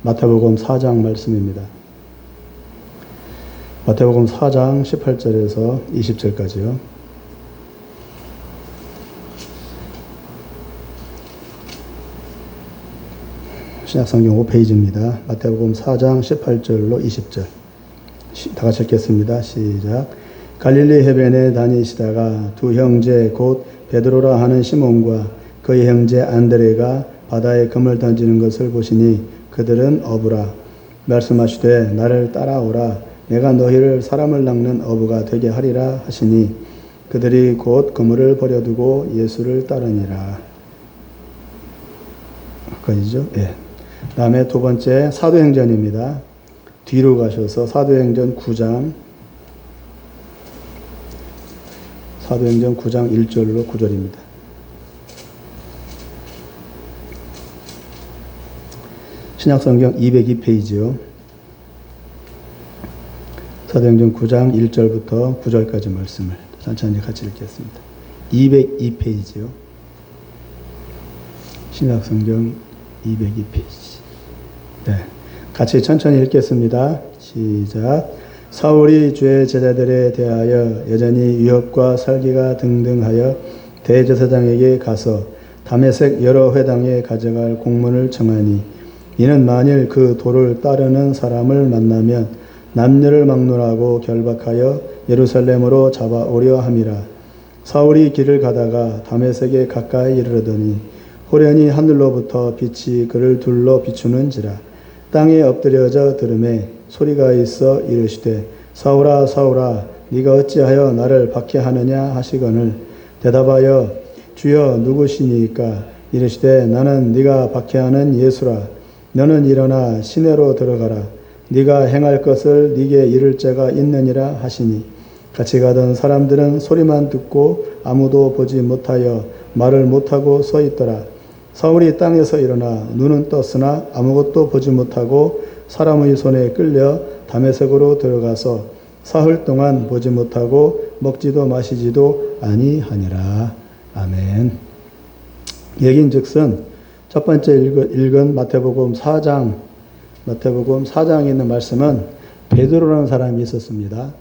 마태복음 4장 말씀입니다. 마태복음 4장 18절에서 20절까지요. 신약성경 5페이지입니다. 마태복음 4장 18절로 20절. 다 같이 읽겠습니다. 시작. 갈릴리 해변에 다니시다가 두 형제 곧 베드로라 하는 시몬과 그의 형제 안드레가 바다에 금을 던지는 것을 보시니 그들은 어부라. 말씀하시되 나를 따라오라. 내가 너희를 사람을 낚는 어부가 되게 하리라 하시니 그들이 곧 그물을 버려두고 예수를 따르니라. 거기죠? 예. 다음에 두 번째 사도행전입니다. 뒤로 가셔서 사도행전 9장 1절로 9절입니다. 신약성경 202페이지요. 사도행전 9장 1절부터 9절까지 말씀을 천천히 같이 읽겠습니다. 202페이지요. 신약성경 202페이지. 네. 같이 천천히 읽겠습니다. 시작. 사울이 주의 제자들에 대하여 여전히 위협과 살기가 등등하여 대제사장에게 가서 다메섹 여러 회당에 가져갈 공문을 청하니 이는 만일 그 도를 따르는 사람을 만나면 남녀를 막론하고 결박하여 예루살렘으로 잡아오려 함이라. 사울이 길을 가다가 다메섹에 가까이 이르러더니 호련히 하늘로부터 빛이 그를 둘러 비추는지라. 땅에 엎드려져 들음에 소리가 있어 이르시되 사울아 사울아 네가 어찌하여 나를 박해하느냐 하시거늘 대답하여 주여 누구시니까 이르시되 나는 네가 박해하는 예수라. 너는 일어나 시내로 들어가라. 네가 행할 것을 네게 이를 자가 있느니라 하시니 같이 가던 사람들은 소리만 듣고 아무도 보지 못하여 말을 못하고 서 있더라. 사울이 땅에서 일어나 눈은 떴으나 아무것도 보지 못하고 사람의 손에 끌려 다메섹으로 들어가서 사흘 동안 보지 못하고 먹지도 마시지도 아니하니라. 아멘. 여긴즉슨 첫 번째 읽은 마태복음 4장에 있는 말씀은 베드로라는 사람이 있었습니다.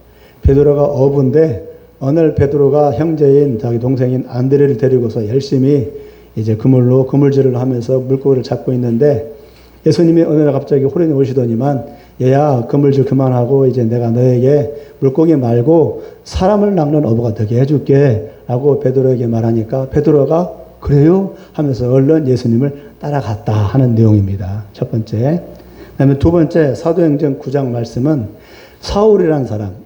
베드로가 어부인데 어느 날 베드로가 형제인 자기 동생인 안드레를 데리고서 열심히 이제 그물질을 하면서 물고기를 잡고 있는데 예수님이 어느 날 갑자기 호련히 오시더니만 얘야 그물질 그만하고 이제 내가 너에게 물고기 말고 사람을 낚는 어부가 되게 해줄게 라고 베드로에게 말하니까 베드로가 그래요? 하면서 얼른 예수님을 따라갔다 하는 내용입니다. 첫 번째. 그 다음에 두 번째 사도행전 9장 말씀은 사울이라는 사람,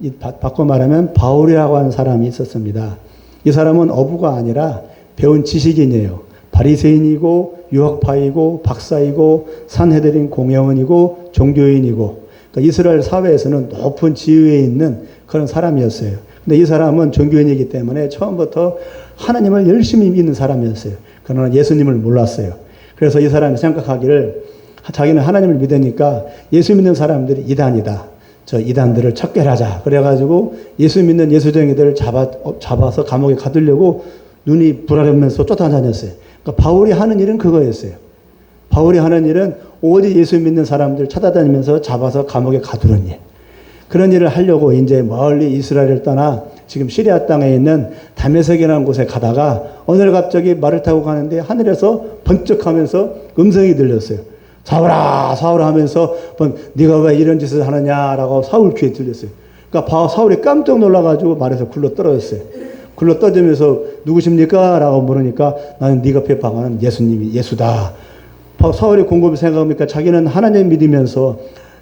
바꿔 말하면 바울이라고 하는 사람이 있었습니다. 이 사람은 어부가 아니라 배운 지식인이에요. 바리새인이고 유학파이고 박사이고 산헤드린 공회원이고 종교인이고 그러니까 이스라엘 사회에서는 높은 지위에 있는 그런 사람이었어요. 근데 이 사람은 종교인이기 때문에 처음부터 하나님을 열심히 믿는 사람이었어요. 그러나 예수님을 몰랐어요. 그래서 이 사람이 생각하기를 자기는 하나님을 믿으니까 예수 믿는 사람들이 이단이다. 저 이단들을 척결하자. 그래가지고 예수 믿는 예수쟁이들을 잡아서 감옥에 가두려고 눈이 불안하면서 쫓아다녔어요. 그러니까 바울이 하는 일은 그거였어요. 바울이 하는 일은 오직 예수 믿는 사람들 찾아다니면서 잡아서 감옥에 가두는 일. 그런 일을 하려고 이제 멀리 이스라엘을 떠나 지금 시리아 땅에 있는 다메섹이라는 곳에 가다가 오늘 갑자기 말을 타고 가는데 하늘에서 번쩍하면서 음성이 들렸어요. 사울아 사울아 하면서 네가 왜 이런 짓을 하느냐라고 사울 귀에 들렸어요. 그러니까 사울이 깜짝 놀라가지고 말에서 굴러 떨어졌어요. 굴러 떨어지면서 누구십니까? 라고 물으니까 나는 네가 배방하는 예수님이 예수다. 사울이 곰곰이 생각하니까 자기는 하나님 믿으면서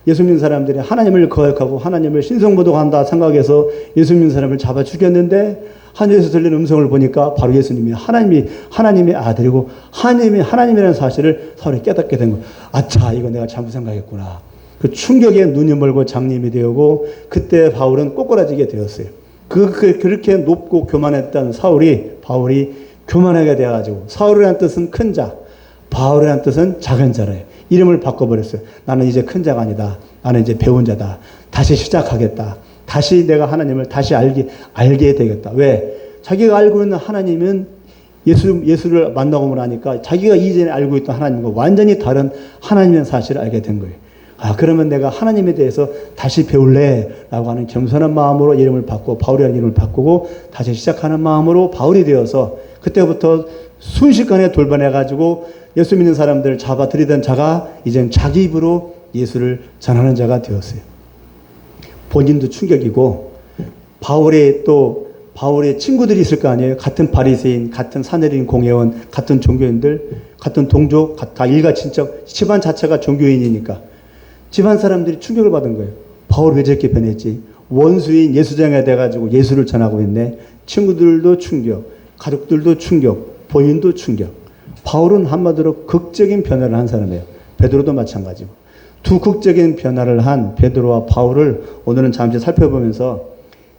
예수 믿는 사람들이 하나님을 거역하고 하나님을 신성모독한다 생각해서 예수 믿는 사람을 잡아 죽였는데 하늘에서 들리는 음성을 보니까 바로 예수님이 하나님의 아들이고 하나님이라는 사실을 사울이 깨닫게 된 거예요. 아차 이거 내가 잘못 생각했구나. 그 충격에 눈이 멀고 장님이 되고 그때 바울은 꼬꾸라지게 되었어요. 그렇게 높고 교만했던 바울이 교만하게 되어가지고 사울이라는 뜻은 큰 자, 바울이라는 뜻은 작은 자래요. 이름을 바꿔버렸어요. 나는 이제 큰 자가 아니다. 나는 이제 배운 자다. 다시 시작하겠다. 다시 내가 하나님을 다시 알게 되겠다. 왜? 자기가 알고 있는 하나님은 예수를 만나고 나니까 자기가 이전에 알고 있던 하나님과 완전히 다른 하나님의 사실을 알게 된 거예요. 그러면 내가 하나님에 대해서 다시 배울래 라고 하는 겸손한 마음으로 이름을 바꾸고 바울이라는 이름을 바꾸고 다시 시작하는 마음으로 바울이 되어서 그때부터 순식간에 돌변해가지고 예수 믿는 사람들을 잡아 들이던 자가 이젠 자기 입으로 예수를 전하는 자가 되었어요. 본인도 충격이고 바울의 친구들이 있을 거 아니에요. 같은 바리새인, 같은 사내린 공회원, 같은 종교인들, 같은 동족, 다 일가 친척, 집안 자체가 종교인이니까 집안 사람들이 충격을 받은 거예요. 바울 왜 저렇게 변했지? 원수인 예수장에 돼가지고 예수를 전하고 있네. 친구들도 충격, 가족들도 충격, 본인도 충격. 바울은 한마디로 극적인 변화를 한 사람이에요. 베드로도 마찬가지고. 두 극적인 변화를 한 베드로와 바울을 오늘은 잠시 살펴보면서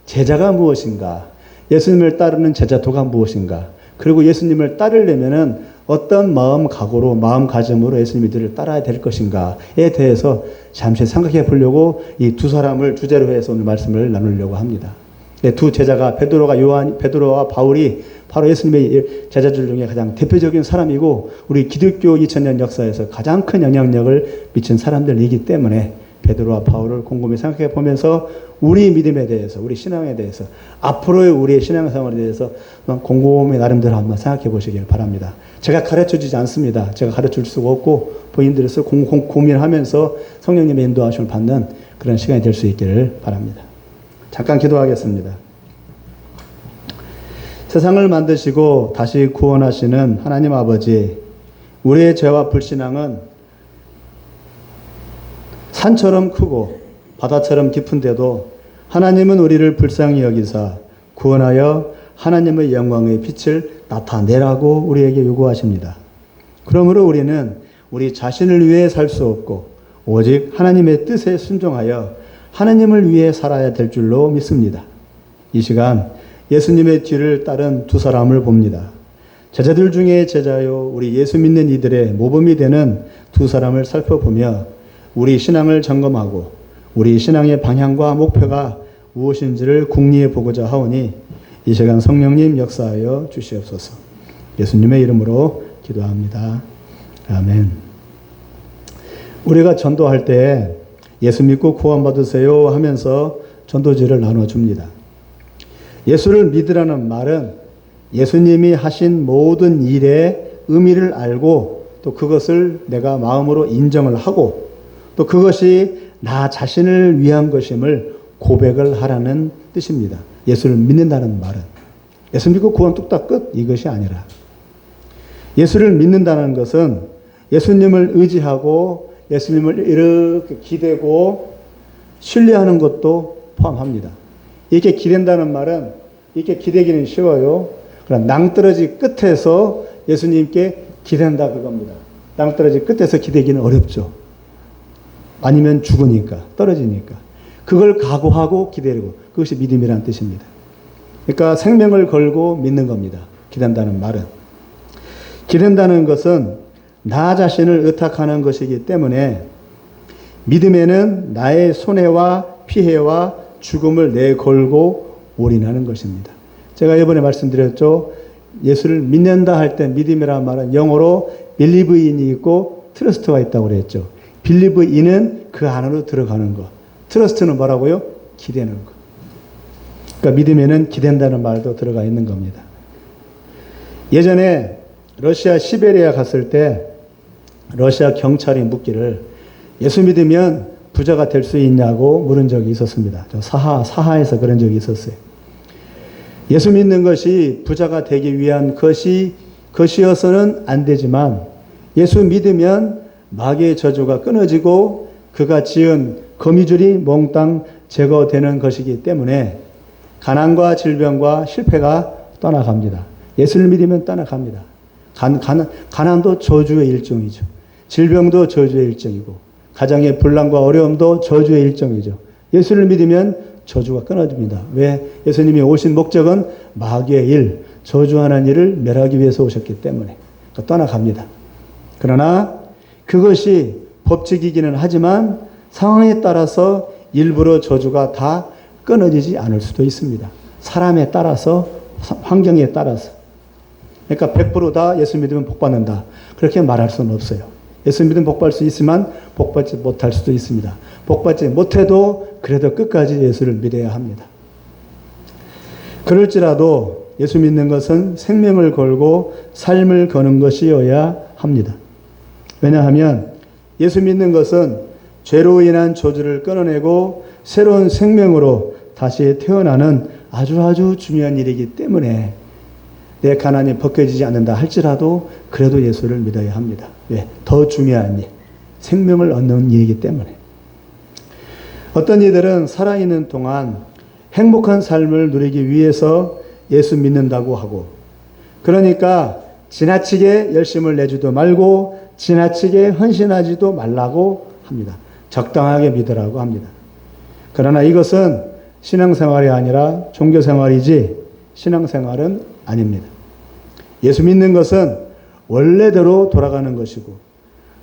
제자가 무엇인가? 예수님을 따르는 제자도가 무엇인가? 그리고 예수님을 따르려면은 어떤 마음각오로, 마음가짐으로 예수님들을 따라야 될 것인가에 대해서 잠시 생각해 보려고 이 두 사람을 주제로 해서 오늘 말씀을 나누려고 합니다. 두 제자가 베드로와 바울이 바로 예수님의 제자들 중에 가장 대표적인 사람이고 우리 기독교 2000년 역사에서 가장 큰 영향력을 미친 사람들이기 때문에 베드로와 바울을 곰곰이 생각해 보면서 우리 믿음에 대해서, 우리 신앙에 대해서, 앞으로의 우리의 신앙생활에 대해서 곰곰이 나름대로 한번 생각해 보시길 바랍니다. 제가 가르쳐 주지 않습니다. 제가 가르쳐 줄 수가 없고 본인들에서 고민하면서 성령님의 인도하심을 받는 그런 시간이 될 수 있기를 바랍니다. 잠깐 기도하겠습니다. 세상을 만드시고 다시 구원하시는 하나님 아버지, 우리의 죄와 불신앙은 산처럼 크고 바다처럼 깊은데도 하나님은 우리를 불쌍히 여기사 구원하여 하나님의 영광의 빛을 나타내라고 우리에게 요구하십니다. 그러므로 우리는 우리 자신을 위해 살 수 없고 오직 하나님의 뜻에 순종하여 하나님을 위해 살아야 될 줄로 믿습니다. 이 시간 예수님의 뒤를 따른 두 사람을 봅니다. 제자들 중에 제자요 우리 예수 믿는 이들의 모범이 되는 두 사람을 살펴보며 우리 신앙을 점검하고 우리 신앙의 방향과 목표가 무엇인지를 궁리해 보고자 하오니 이 시간 성령님 역사하여 주시옵소서. 예수님의 이름으로 기도합니다. 아멘. 우리가 전도할 때 예수 믿고 구원받으세요 하면서 전도지를 나눠줍니다. 예수를 믿으라는 말은 예수님이 하신 모든 일의 의미를 알고 또 그것을 내가 마음으로 인정을 하고 또 그것이 나 자신을 위한 것임을 고백을 하라는 뜻입니다. 예수를 믿는다는 말은 예수 믿고 구원 뚝딱 끝 이것이 아니라 예수를 믿는다는 것은 예수님을 의지하고 예수님을 이렇게 기대고 신뢰하는 것도 포함합니다. 이렇게 기댄다는 말은 이렇게 기대기는 쉬워요. 그러나 낭떠러지 끝에서 예수님께 기댄다 그겁니다. 낭떠러지 끝에서 기대기는 어렵죠. 아니면 죽으니까, 떨어지니까. 그걸 각오하고 기다리고 그것이 믿음이라는 뜻입니다. 그러니까 생명을 걸고 믿는 겁니다. 기댄다는 말은. 기댄다는 것은 나 자신을 의탁하는 것이기 때문에 믿음에는 나의 손해와 피해와 죽음을 내걸고 올인하는 것입니다. 제가 이번에 말씀드렸죠. 예수를 믿는다 할 때 믿음이라는 말은 영어로 believe in이 있고 trust가 있다고 그랬죠. believe in은 그 안으로 들어가는 것. trust는 뭐라고요? 기대는 것. 그러니까 믿음에는 기댄다는 말도 들어가 있는 겁니다. 예전에 러시아 시베리아 갔을 때 러시아 경찰이 묻기를 예수 믿으면 부자가 될 수 있냐고 물은 적이 있었습니다. 저 사하에서 그런 적이 있었어요. 예수 믿는 것이 부자가 되기 위한 것이어서는 안 되지만 예수 믿으면 마귀의 저주가 끊어지고 그가 지은 거미줄이 몽땅 제거되는 것이기 때문에 가난과 질병과 실패가 떠나갑니다. 예수를 믿으면 떠나갑니다. 가난도 저주의 일종이죠. 질병도 저주의 일종이고 가정의 분란과 어려움도 저주의 일종이죠. 예수를 믿으면 저주가 끊어집니다. 왜? 예수님이 오신 목적은 마귀의 일, 저주하는 일을 멸하기 위해서 오셨기 때문에 떠나갑니다. 그러나 그것이 법칙이기는 하지만 상황에 따라서 일부러 저주가 다 끊어지지 않을 수도 있습니다. 사람에 따라서, 환경에 따라서. 그러니까 100% 다 예수 믿으면 복 받는다. 그렇게 말할 수는 없어요. 예수 믿으면 복받을 수 있지만 복받지 못할 수도 있습니다. 복받지 못해도 그래도 끝까지 예수를 믿어야 합니다. 그럴지라도 예수 믿는 것은 생명을 걸고 삶을 거는 것이어야 합니다. 왜냐하면 예수 믿는 것은 죄로 인한 저주를 끊어내고 새로운 생명으로 다시 태어나는 아주 중요한 일이기 때문에 내 가난이 벗겨지지 않는다 할지라도 그래도 예수를 믿어야 합니다. 왜? 더 중요한 일, 생명을 얻는 일이기 때문에. 어떤 이들은 살아있는 동안 행복한 삶을 누리기 위해서 예수 믿는다고 하고, 그러니까 지나치게 열심을 내지도 말고 지나치게 헌신하지도 말라고 합니다. 적당하게 믿으라고 합니다. 그러나 이것은 신앙생활이 아니라 종교생활이지 신앙생활은 아닙니다. 예수 믿는 것은 원래대로 돌아가는 것이고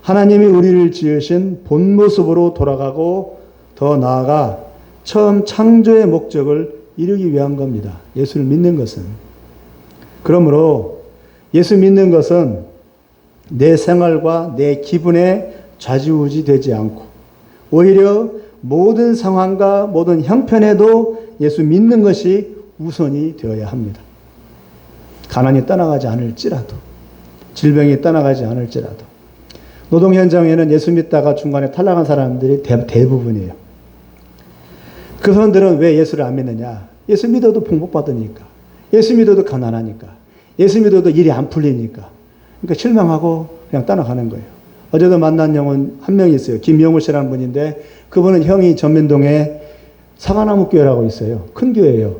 하나님이 우리를 지으신 본 모습으로 돌아가고 더 나아가 처음 창조의 목적을 이루기 위한 겁니다. 예수를 믿는 것은. 그러므로 예수 믿는 것은 내 생활과 내 기분에 좌지우지 되지 않고 오히려 모든 상황과 모든 형편에도 예수 믿는 것이 우선이 되어야 합니다. 가난이 떠나가지 않을지라도, 질병이 떠나가지 않을지라도. 노동 현장에는 예수 믿다가 중간에 탈락한 사람들이 대부분이에요. 그 사람들은 왜 예수를 안 믿느냐? 예수 믿어도 복복받으니까. 예수 믿어도 가난하니까. 예수 믿어도 일이 안 풀리니까. 그러니까 실망하고 그냥 떠나가는 거예요. 어제도 만난 형은 한 명 있어요. 김영우 씨라는 분인데 그분은 형이 전면동에 사과나무 교회라고 있어요. 큰 교회예요.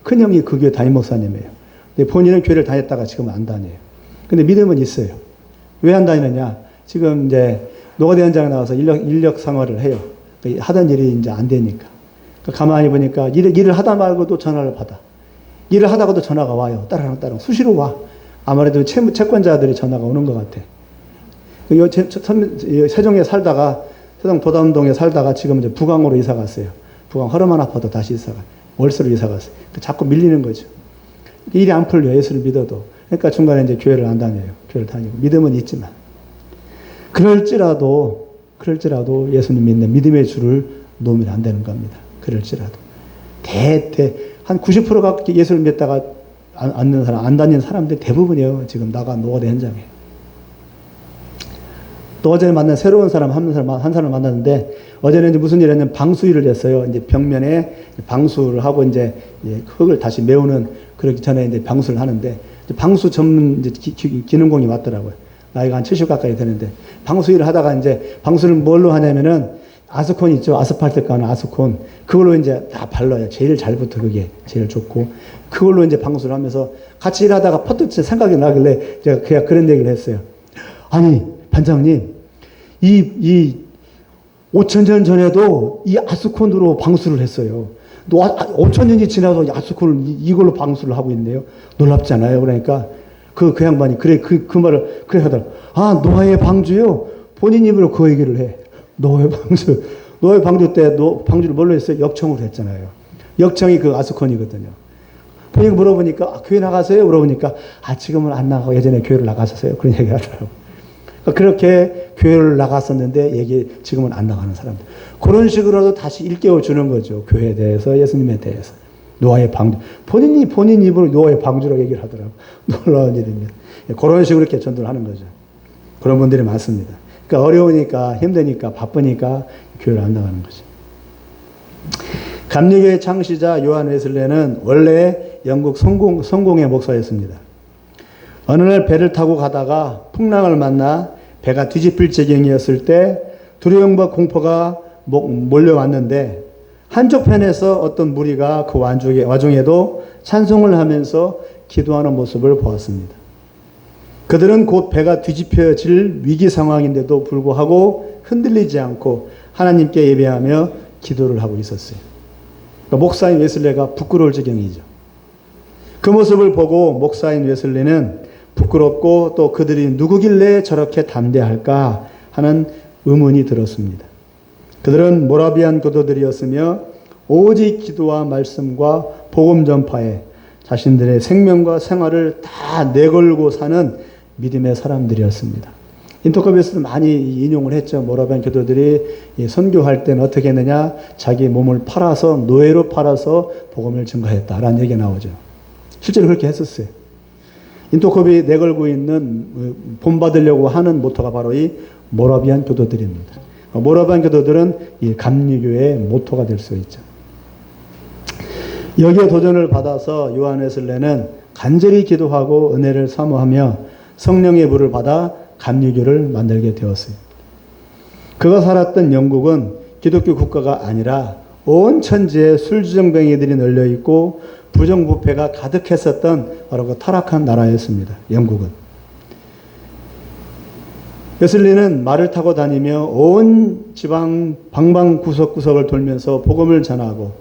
큰 형이 그 교회 담임 목사님이에요. 근데 본인은 교회를 다녔다가 지금 안 다녀요. 근데 믿음은 있어요. 왜 안 다니느냐? 지금 이제 노가대 현장에 나와서 인력 상화를 해요. 하던 일이 이제 안 되니까. 가만히 보니까 일을 하다 말고도 전화를 받아. 일을 하다가도 전화가 와요. 따라랑 수시로 와. 아무래도 채권자들이 전화가 오는 것 같아. 세종에 살다가 세종 도담동에 살다가 지금 이제 부강으로 이사 갔어요. 부강 허리만 아파도 다시 이사 가. 월수로 이사 갔어요. 자꾸 밀리는 거죠. 일이 안 풀려. 예수를 믿어도. 그러니까 중간에 이제 교회를 안 다녀요. 교회를 다니고 믿음은 있지만 그럴지라도 예수님 믿는 믿음의 줄을 놓으면 안 되는 겁니다. 그럴지라도 한 90%가 예수를 믿다가 안 다니는 사람들이 대부분이에요. 지금 나간 노가대 현장에. 또 어제 만난 새로운 사람 한 사람을 만났는데 어제는 이제 무슨 일을 했냐면 방수일을 했어요. 이제 벽면에 방수를 하고 이제 흙을 다시 메우는 그러기 전에 이제 방수를 하는데 방수 전문 이제 기능공이 왔더라고요. 나이가 한 70 가까이 되는데 방수일을 하다가 이제 방수를 뭘로 하냐면은 아스콘 있죠. 아스팔트 까는 아스콘. 그걸로 이제 다 발라요. 제일 잘 붙어 그게 제일 좋고 그걸로 이제 방수를 하면서 같이 일하다가 퍼뜩 생각이 나길래 제가 그냥 그런 얘기를 했어요. 아니 반장님 이 5,000년 전에도 이 아스콘으로 방수를 했어요. 5,000년이 지나서 아스콘을 이걸로 방수를 하고 있네요. 놀랍잖아요. 그러니까 그 양반이 그 말을 그래 하더라고. 아 노아의 방주요. 본인 입으로 그 얘기를 해. 노아의 방주 때 방주를 뭘로 했어요? 역청으로 했잖아요. 역청이 그 아스콘이거든요. 본인이 물어보니까 교회 나가세요? 물어보니까 지금은 안 나가고 예전에 교회를 나가셨어요. 그런 얘기 하더라고요. 그렇게 교회를 나갔었는데 지금은 안 나가는 사람들. 그런 식으로도 다시 일깨워 주는 거죠. 교회에 대해서, 예수님에 대해서. 노아의 방주. 본인 입으로 노아의 방주라고 얘기를 하더라고요. 놀라운 일입니다. 그런 식으로 이렇게 전도를 하는 거죠. 그런 분들이 많습니다. 그러니까 어려우니까, 힘드니까, 바쁘니까 교회를 안 나가는 거죠. 감리교의 창시자 요한 웨슬레는 원래 영국 성공의 목사였습니다. 어느 날 배를 타고 가다가 풍랑을 만나 배가 뒤집힐 지경이었을 때 두려움과 공포가 몰려왔는데 한쪽 편에서 어떤 무리가 그 와중에도 찬송을 하면서 기도하는 모습을 보았습니다. 그들은 곧 배가 뒤집혀질 위기 상황인데도 불구하고 흔들리지 않고 하나님께 예배하며 기도를 하고 있었어요. 그러니까 목사인 웨슬레가 부끄러울 지경이죠. 그 모습을 보고 목사인 웨슬레는 부끄럽고 또 그들이 누구길래 저렇게 담대할까 하는 의문이 들었습니다. 그들은 모라비안 교도들이었으며 오직 기도와 말씀과 복음 전파에 자신들의 생명과 생활을 다 내걸고 사는 믿음의 사람들이었습니다. 인터컵에서도 많이 인용을 했죠. 모라비안 교도들이 선교할 때는 어떻게 했느냐? 자기 몸을 팔아서, 노예로 팔아서 복음을 증거했다라는 얘기가 나오죠. 실제로 그렇게 했었어요. 인터컵이 내걸고 있는 본받으려고 하는 모토가 바로 이 모라비안 교도들입니다. 모라비안 교도들은 이 감리교의 모토가 될 수 있죠. 여기에 도전을 받아서 요한 웨슬레는 간절히 기도하고 은혜를 사모하며 성령의 불을 받아 감리교를 만들게 되었어요. 그가 살았던 영국은 기독교 국가가 아니라 온 천지에 술주정뱅이들이 널려있고 부정부패가 가득했었던 바로 그 타락한 나라였습니다. 영국은. 웨슬리는 말을 타고 다니며 온 지방 방방 구석구석을 돌면서 복음을 전하고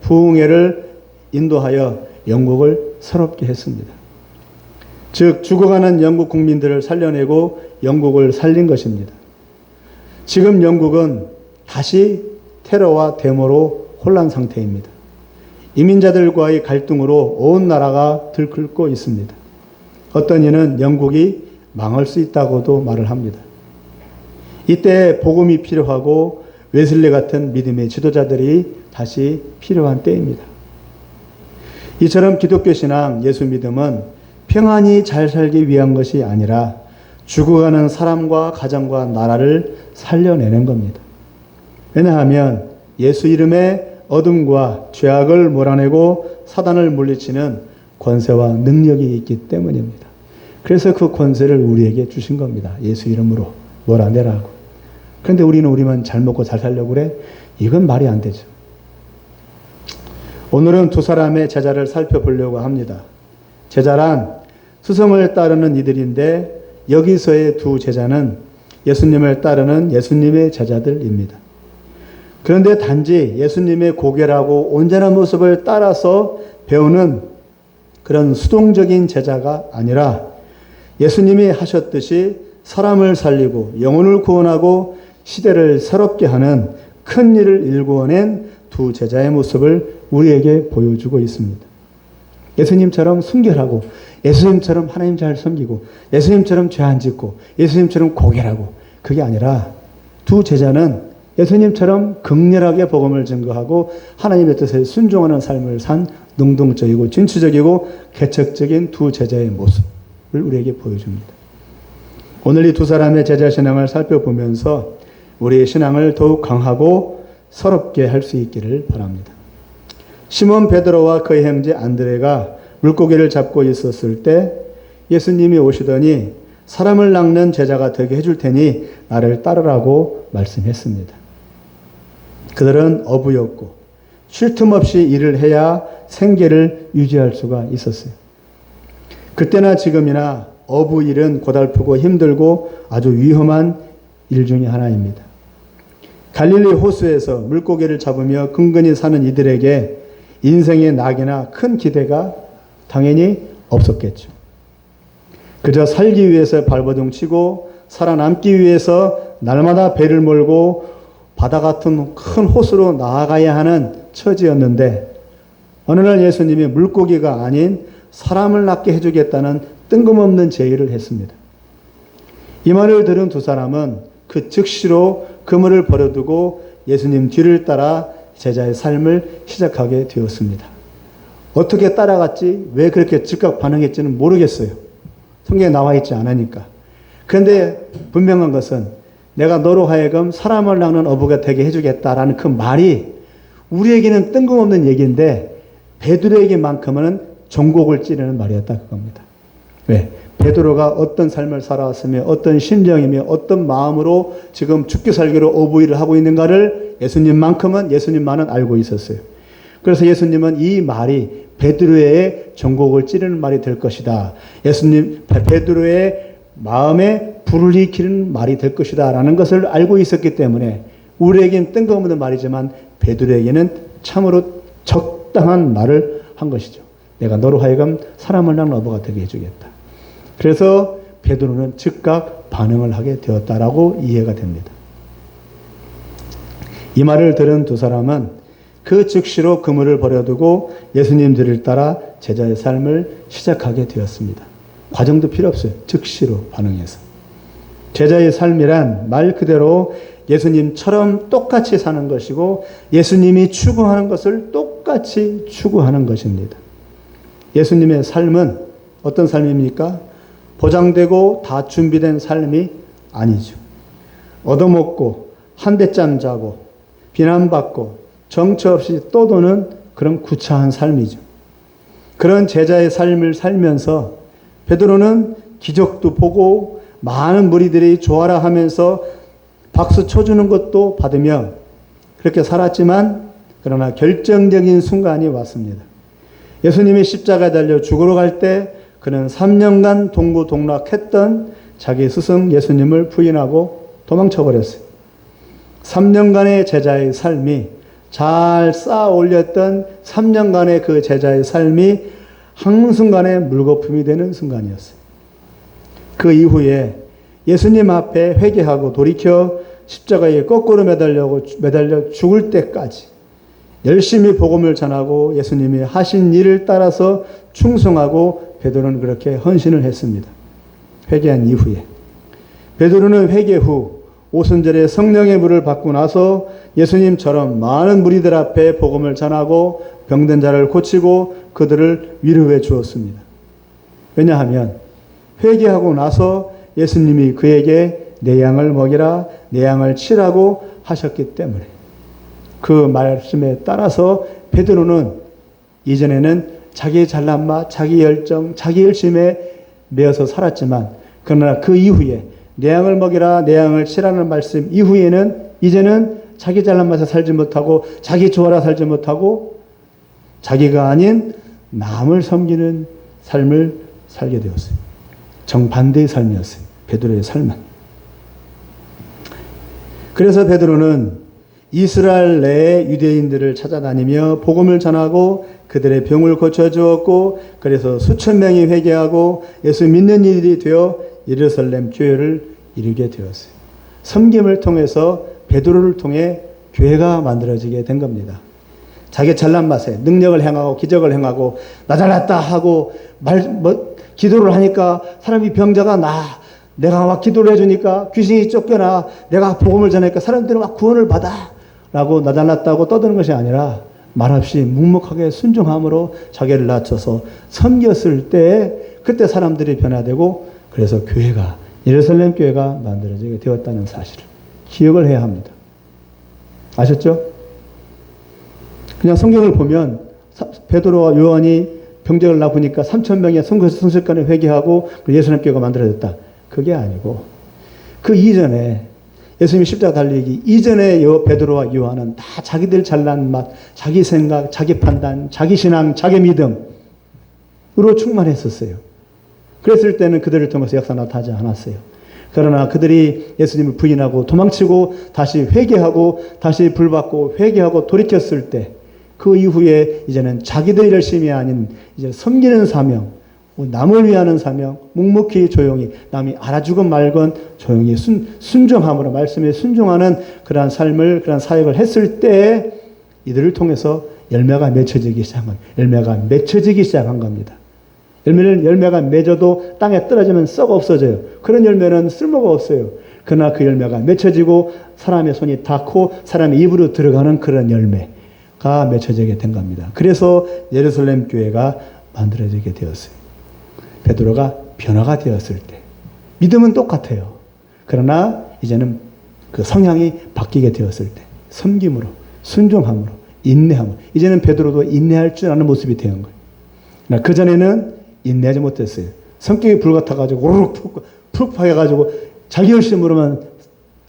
부흥회를 인도하여 영국을 새롭게 했습니다. 즉 죽어가는 영국 국민들을 살려내고 영국을 살린 것입니다. 지금 영국은 다시 테러와 데모로 혼란 상태입니다. 이민자들과의 갈등으로 온 나라가 들끓고 있습니다. 어떤 이는 영국이 망할 수 있다고도 말을 합니다. 이때 복음이 필요하고 웨슬리 같은 믿음의 지도자들이 다시 필요한 때입니다. 이처럼 기독교 신앙, 예수 믿음은 평안히 잘 살기 위한 것이 아니라 죽어가는 사람과 가정과 나라를 살려내는 겁니다. 왜냐하면 예수 이름에 어둠과 죄악을 몰아내고 사단을 물리치는 권세와 능력이 있기 때문입니다. 그래서 그 권세를 우리에게 주신 겁니다. 예수 이름으로 몰아내라고. 그런데 우리는 우리만 잘 먹고 잘 살려고 그래? 이건 말이 안 되죠. 오늘은 두 사람의 제자를 살펴보려고 합니다. 제자란 스승을 따르는 이들인데 여기서의 두 제자는 예수님을 따르는 예수님의 제자들입니다. 그런데 단지 예수님의 고결하고 온전한 모습을 따라서 배우는 그런 수동적인 제자가 아니라 예수님이 하셨듯이 사람을 살리고 영혼을 구원하고 시대를 새롭게 하는 큰 일을 일구어낸 두 제자의 모습을 우리에게 보여주고 있습니다. 예수님처럼 순결하고 예수님처럼 하나님 잘 섬기고 예수님처럼 죄 안 짓고 예수님처럼 고결하고 그게 아니라 두 제자는 예수님처럼 극렬하게 복음을 증거하고 하나님의 뜻에 순종하는 삶을 산 능동적이고 진취적이고 개척적인 두 제자의 모습을 우리에게 보여줍니다. 오늘 이 두 사람의 제자 신앙을 살펴보면서 우리의 신앙을 더욱 강하고 서럽게 할 수 있기를 바랍니다. 시몬 베드로와 그의 형제 안드레가 물고기를 잡고 있었을 때 예수님이 오시더니 사람을 낚는 제자가 되게 해줄 테니 나를 따르라고 말씀했습니다. 그들은 어부였고 쉴 틈 없이 일을 해야 생계를 유지할 수가 있었어요. 그때나 지금이나 어부 일은 고달프고 힘들고 아주 위험한 일 중에 하나입니다. 갈릴리 호수에서 물고기를 잡으며 근근히 사는 이들에게 인생의 낙이나 큰 기대가 당연히 없었겠죠. 그저 살기 위해서 발버둥 치고 살아남기 위해서 날마다 배를 몰고 바다 같은 큰 호수로 나아가야 하는 처지였는데 어느 날 예수님이 물고기가 아닌 사람을 낫게 해주겠다는 뜬금없는 제의를 했습니다. 이 말을 들은 두 사람은 그 즉시로 그물을 버려두고 예수님 뒤를 따라 제자의 삶을 시작하게 되었습니다. 어떻게 따라갔지? 왜 그렇게 즉각 반응했지는 모르겠어요. 성경에 나와 있지 않으니까. 그런데 분명한 것은 내가 너로 하여금 사람을 낚는 어부가 되게 해주겠다라는 그 말이 우리에게는 뜬금없는 얘기인데 베드로에게만큼은 전곡을 찌르는 말이었다 그겁니다. 왜? 베드로가 어떤 삶을 살아왔으며 어떤 심정이며 어떤 마음으로 지금 죽기 살기로 어부일을 하고 있는가를 예수님만은 알고 있었어요. 그래서 예수님은 이 말이 베드로의 전곡을 찌르는 말이 될 것이다. 베드로의 마음에 불을 일으키는 말이 될 것이다 라는 것을 알고 있었기 때문에 우리에겐 뜬금없는 말이지만 베드로에게는 참으로 적당한 말을 한 것이죠. 내가 너로 하여금 사람을 낚는 어부가 되게 해주겠다. 그래서 베드로는 즉각 반응을 하게 되었다라고 이해가 됩니다. 이 말을 들은 두 사람은 그 즉시로 그물을 버려두고 예수님 뒤를 따라 제자의 삶을 시작하게 되었습니다. 과정도 필요 없어요. 즉시로 반응해서. 제자의 삶이란 말 그대로 예수님처럼 똑같이 사는 것이고 예수님이 추구하는 것을 똑같이 추구하는 것입니다. 예수님의 삶은 어떤 삶입니까? 보장되고 다 준비된 삶이 아니죠. 얻어먹고 한 대짬 자고 비난받고 정처 없이 떠도는 그런 구차한 삶이죠. 그런 제자의 삶을 살면서 베드로는 기적도 보고 많은 무리들이 좋아라 하면서 박수 쳐주는 것도 받으며 그렇게 살았지만 그러나 결정적인 순간이 왔습니다. 예수님이 십자가에 달려 죽으러 갈 때 그는 3년간 동고동락했던 자기 스승 예수님을 부인하고 도망쳐 버렸어요. 3년간의 제자의 삶이 잘 쌓아 올렸던 3년간의 그 제자의 삶이 한순간에 물거품이 되는 순간이었어요. 그 이후에 예수님 앞에 회개하고 돌이켜 십자가에 거꾸로 매달려 죽을 때까지 열심히 복음을 전하고 예수님이 하신 일을 따라서 충성하고 베드로는 그렇게 헌신을 했습니다. 회개한 이후에. 베드로는 회개 후 오순절에 성령의 물을 받고 나서 예수님처럼 많은 무리들 앞에 복음을 전하고 병든 자를 고치고 그들을 위로해 주었습니다. 왜냐하면 회개하고 나서 예수님이 그에게 내 양을 먹이라, 내 양을 치라고 하셨기 때문에 그 말씀에 따라서 베드로는 이전에는 자기의 잘난 맛, 자기 열정, 자기 열심에 매여서 살았지만 그러나 그 이후에 내 양을 먹이라, 내 양을 치라는 말씀 이후에는 이제는 자기 잘난 맛에 살지 못하고 자기 좋아라 살지 못하고 자기가 아닌 남을 섬기는 삶을 살게 되었어요. 정반대의 삶이었어요. 베드로의 삶은. 그래서 베드로는 이스라엘 내의 유대인들을 찾아다니며 복음을 전하고 그들의 병을 고쳐주었고 그래서 수천 명이 회개하고 예수 믿는 일이 되어 예루살렘 교회를 이루게 되었어요. 섬김을 통해서 베드로를 통해 교회가 만들어지게 된 겁니다. 자기 잘난 맛에 능력을 행하고 기적을 행하고 나 잘났다 하고 기도를 하니까 사람이 병자가 내가 막 기도를 해주니까 귀신이 쫓겨나 내가 복음을 전하니까 사람들은 막 구원을 받아 라고 나 잘났다고 떠드는 것이 아니라 말없이 묵묵하게 순종함으로 자기를 낮춰서 섬겼을 때 그때 사람들이 변화되고 그래서 교회가 예루살렘 교회가 만들어지게 되었다는 사실을 기억을 해야 합니다. 아셨죠? 그냥 성경을 보면 베드로와 요한이 병적을 낳으니까 3,000명이 순식간에 회개하고 예수님 교회가 만들어졌다. 그게 아니고 그 이전에 예수님이 십자가 달리기 이전에 베드로와 요한은 다 자기들 잘난 맛, 자기 생각, 자기 판단, 자기 신앙, 자기 믿음으로 충만했었어요. 그랬을 때는 그들을 통해서 역사 나타나지 않았어요. 그러나 그들이 예수님을 부인하고 도망치고 다시 회개하고 다시 불받고 회개하고 돌이켰을 때 그 이후에 이제는 자기들 열심이 아닌 이제 섬기는 사명, 남을 위하는 사명, 묵묵히 조용히 남이 알아주건 말건 조용히 순종함으로 말씀에 순종하는 그러한 삶을 그러한 사역을 했을 때 이들을 통해서 열매가 맺혀지기 시작한 겁니다. 열매가 맺어도 땅에 떨어지면 썩어 없어져요. 그런 열매는 쓸모가 없어요. 그러나 그 열매가 맺혀지고 사람의 손이 닿고 사람의 입으로 들어가는 그런 열매가 맺혀지게 된 겁니다. 그래서 예루살렘 교회가 만들어지게 되었어요. 베드로가 변화가 되었을 때 믿음은 똑같아요. 그러나 이제는 그 성향이 바뀌게 되었을 때 섬김으로 순종함으로 인내함으로 이제는 베드로도 인내할 줄 아는 모습이 되는 거예요. 그전에는 인내하지 못했어요. 성격이 불같아가지고 오르륵 푹 파여가지고 자기 열심으로만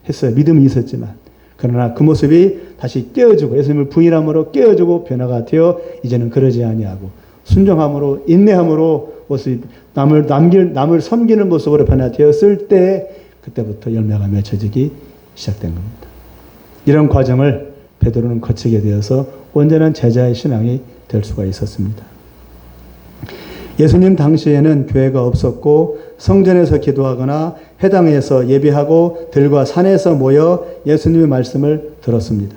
했어요. 믿음이 있었지만 그러나 그 모습이 다시 깨어지고 예수님을 부인함으로 깨어지고 변화가 되어 이제는 그러지 아니하고 순종함으로 인내함으로 모습이 남을 섬기는 모습으로 변화되었을 때 그때부터 열매가 맺혀지기 시작된 겁니다. 이런 과정을 베드로는 거치게 되어서 온전한 제자의 신앙이 될 수가 있었습니다. 예수님 당시에는 교회가 없었고 성전에서 기도하거나 회당에서 예배하고 들과 산에서 모여 예수님의 말씀을 들었습니다.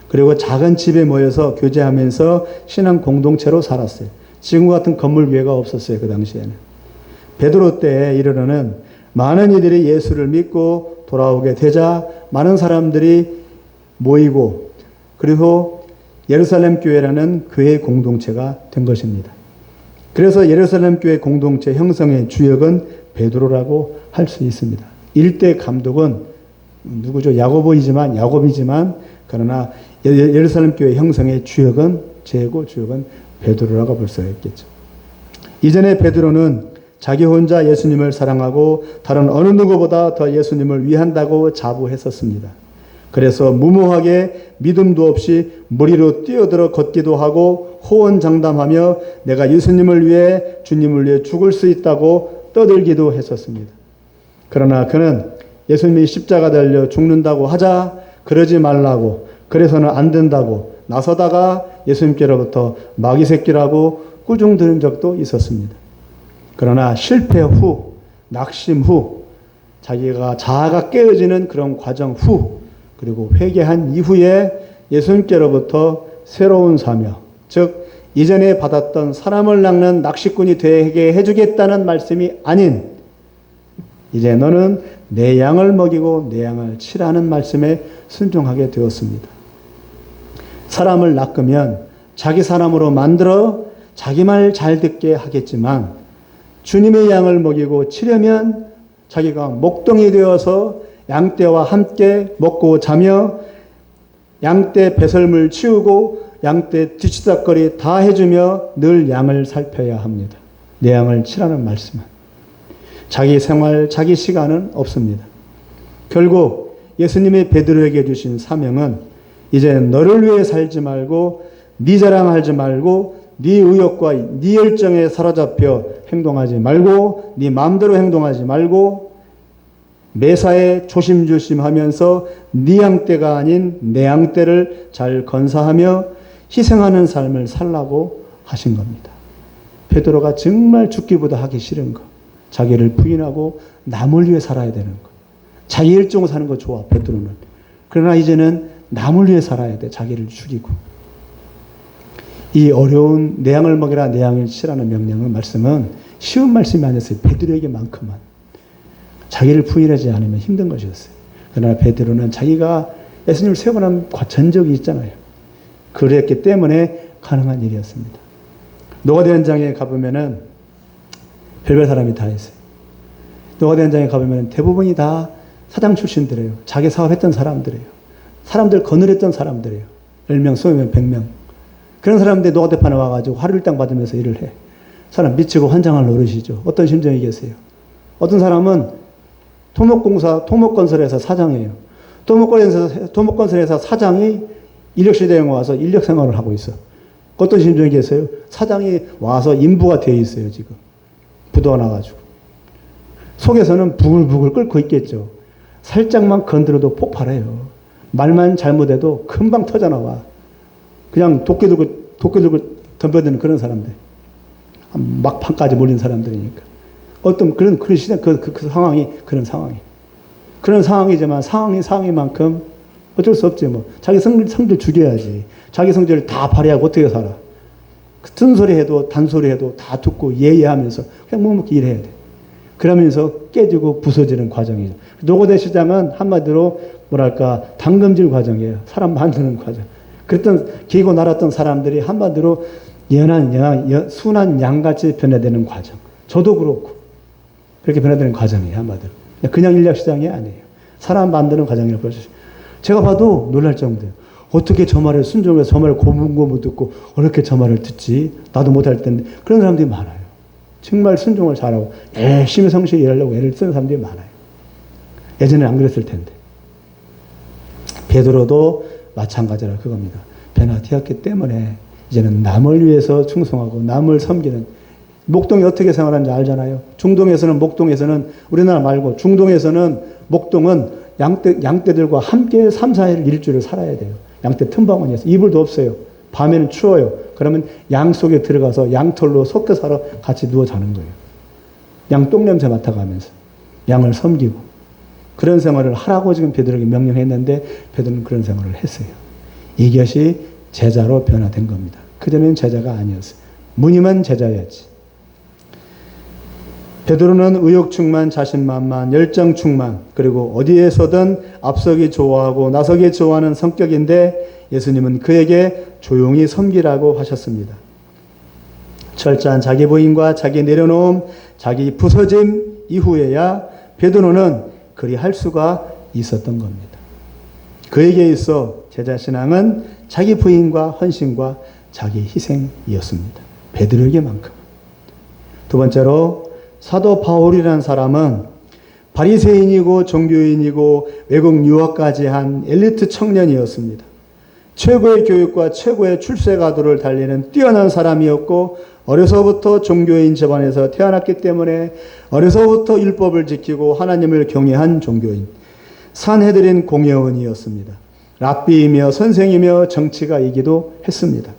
그리고 작은 집에 모여서 교제하면서 신앙 공동체로 살았어요. 지금 같은 건물 교회가 없었어요. 그 당시에는. 베드로 때에 이르러는 많은 이들이 예수를 믿고 돌아오게 되자 많은 사람들이 모이고 그리고 예루살렘 교회라는 교회 공동체가 된 것입니다. 그래서 예루살렘 교회 공동체 형성의 주역은 베드로라고 할 수 있습니다. 일대 감독은 누구죠? 야곱이지만 그러나 예루살렘 교회 형성의 주역은 베드로라고 볼 수가 있겠죠. 이전에 베드로는 자기 혼자 예수님을 사랑하고 다른 어느 누구보다 더 예수님을 위한다고 자부했었습니다. 그래서 무모하게 믿음도 없이 머리로 뛰어들어 걷기도 하고 호언장담하며 내가 예수님을 위해 주님을 위해 죽을 수 있다고 떠들기도 했었습니다. 그러나 그는 예수님이 십자가 달려 죽는다고 하자 그러지 말라고 그래서는 안 된다고 나서다가 예수님께로부터 마귀 새끼라고 꾸중 들은 적도 있었습니다. 그러나 실패 후, 낙심 후, 자아가 깨어지는 그런 과정 후, 그리고 회개한 이후에 예수님께로부터 새로운 사명, 즉 이전에 받았던 사람을 낚는 낚시꾼이 되게 해주겠다는 말씀이 아닌 이제 너는 내 양을 먹이고 내 양을 치라는 말씀에 순종하게 되었습니다. 사람을 낚으면 자기 사람으로 만들어 자기 말 잘 듣게 하겠지만 주님의 양을 먹이고 치려면 자기가 목동이 되어서 양떼와 함께 먹고 자며 양떼 배설물 치우고 양떼 뒤치다거리 다 해주며 늘 양을 살펴야 합니다. 내 양을 치라는 말씀은. 자기 생활, 자기 시간은 없습니다. 결국 예수님이 베드로에게 주신 사명은 이제 너를 위해 살지 말고 네 자랑하지 말고 네 의욕과 네 열정에 사로잡혀 행동하지 말고 네 마음대로 행동하지 말고 매사에 조심조심하면서 네 양떼가 아닌 내 양떼를 잘 건사하며 희생하는 삶을 살라고 하신 겁니다. 베드로가 정말 죽기보다 하기 싫은 거. 자기를 부인하고 남을 위해 살아야 되는 거. 자기 일정으로 사는 거 좋아, 베드로는. 그러나 이제는 남을 위해 살아야 돼, 자기를 죽이고. 이 어려운 내 양을 먹이라 내 양을 치라는 명령은 말씀은 쉬운 말씀이 아니었어요. 베드로에게만큼은. 자기를 부인하지 않으면 힘든 것이었어요. 그러나 베드로는 자기가 예수님을 세우고 난 전적이 있잖아요. 그랬기 때문에 가능한 일이었습니다. 노가다 현장에 가보면은 별별 사람이 다 있어요. 노가다 현장에 가보면 대부분이 다 사장 출신들이에요. 자기 사업했던 사람들이에요. 사람들 거느렸던 사람들이에요. 10명, 20명, 100명. 그런 사람들이 노가다판에 와가지고 하루 일당 받으면서 일을 해. 사람 미치고 환장할 노릇이죠. 어떤 심정이 계세요? 어떤 사람은 토목건설회사 사장이에요. 토목건설회사 사장이 인력시대에 와서 인력 생활을 하고 있어. 어떤 심정이 계세요? 사장이 와서 인부가 되어 있어요, 지금. 부도가 나가지고. 속에서는 부글부글 끓고 있겠죠. 살짝만 건드려도 폭발해요. 말만 잘못해도 금방 터져나와. 그냥 도끼 들고 덤벼드는 그런 사람들. 막판까지 몰린 사람들이니까. 어떤 그런 시대, 그 상황이 그런 상황이. 그런 상황이지만 상황이만큼 어쩔 수 없지 뭐. 자기 성질 죽여야지. 자기 성질을 다 발휘하고 어떻게 살아. 큰 소리 해도 단소리 해도 다 듣고 예의하면서 그냥 묵묵히 일해야 돼. 그러면서 깨지고 부서지는 과정이죠. 노고대 시장은 한마디로 뭐랄까 당금질 과정이에요. 사람 만드는 과정. 그랬던 기고 날았던 사람들이 한마디로 순한 양같이 변화되는 과정. 저도 그렇고 그렇게 변화되는 과정이에요. 한마디로. 그냥 인력시장이 아니에요. 사람 만드는 과정이라고 볼 수 있어요. 제가 봐도 놀랄 정도예요. 어떻게 저 말을 순종해서 저 말을 고문고문 듣고 어떻게 저 말을 듣지? 나도 못할 텐데. 그런 사람들이 많아요. 정말 순종을 잘하고 열심히 성실히 일하려고 애를 쓰는 사람들이 많아요. 예전에는 안 그랬을 텐데. 베드로도 마찬가지라 그겁니다. 변화되었기 때문에 이제는 남을 위해서 충성하고 남을 섬기는 목동이 어떻게 생활하는지 알잖아요. 목동에서는 우리나라 말고 중동에서는 목동은 양떼들과 함께 3, 4일 일주일을 살아야 돼요. 양떼 틈바구니에서. 이불도 없어요. 밤에는 추워요. 그러면 양 속에 들어가서 양털로 섞여 살아 같이 누워 자는 거예요. 양 똥냄새 맡아가면서. 양을 섬기고. 그런 생활을 하라고 지금 베드로에게 명령했는데 베드로는 그런 생활을 했어요. 이것이 제자로 변화된 겁니다. 그전에는 제자가 아니었어요. 무늬만 제자였지. 베드로는 의욕 충만, 자신만만, 열정 충만, 그리고 어디에서든 앞서기 좋아하고 나서기 좋아하는 성격인데 예수님은 그에게 조용히 섬기라고 하셨습니다. 철저한 자기 부인과 자기 내려놓음, 자기 부서짐 이후에야 베드로는 그리 할 수가 있었던 겁니다. 그에게 있어 제자신앙은 자기 부인과 헌신과 자기 희생이었습니다. 베드로에게만큼. 두 번째로 사도 바울이라는 사람은 바리새인이고 종교인이고 외국 유학까지 한 엘리트 청년이었습니다. 최고의 교육과 최고의 출세가도를 달리는 뛰어난 사람이었고 어려서부터 종교인 집안에서 태어났기 때문에 어려서부터 율법을 지키고 하나님을 경외한 종교인, 산헤드린 공회원이었습니다. 랍비이며 선생이며 정치가이기도 했습니다.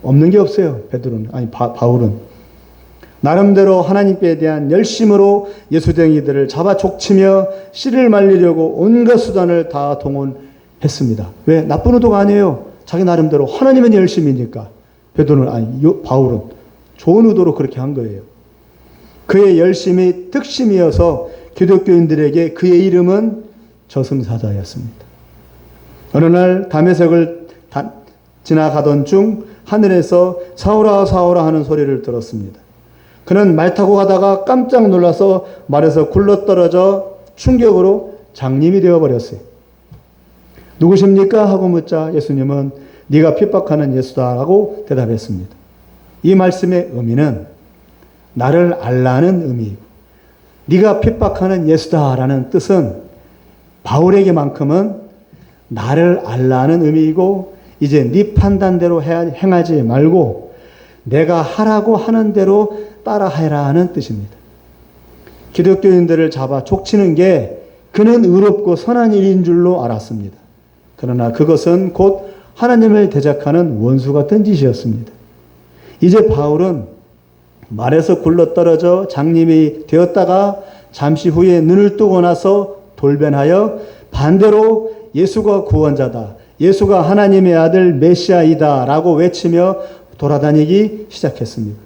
없는 게 없어요. 바울은. 나름대로 하나님께 대한 열심으로 예수쟁이들을 잡아 족치며 씨를 말리려고 온갖 수단을 다 동원했습니다. 왜? 나쁜 의도가 아니에요. 자기 나름대로 하나님의 열심이니까. 바울은 좋은 의도로 그렇게 한 거예요. 그의 열심이 특심이어서 기독교인들에게 그의 이름은 저승사자였습니다. 어느 날 다메섹을 지나가던 중 하늘에서 사울아 사울아 하는 소리를 들었습니다. 그는 말 타고 가다가 깜짝 놀라서 말에서 굴러떨어져 충격으로 장님이 되어버렸어요. 누구십니까? 하고 묻자 예수님은 네가 핍박하는 예수다라고 대답했습니다. 이 말씀의 의미는 나를 알라는 의미이고 네가 핍박하는 예수다라는 뜻은 바울에게만큼은 나를 알라는 의미이고 이제 네 판단대로 행하지 말고 내가 하라고 하는 대로 따라해라는 뜻입니다. 기독교인들을 잡아 족치는 게 그는 의롭고 선한 일인 줄로 알았습니다. 그러나 그것은 곧 하나님을 대적하는 원수 같은 짓이었습니다. 이제 바울은 말에서 굴러떨어져 장님이 되었다가 잠시 후에 눈을 뜨고 나서 돌변하여 반대로 예수가 구원자다, 예수가 하나님의 아들 메시아이다 라고 외치며 돌아다니기 시작했습니다.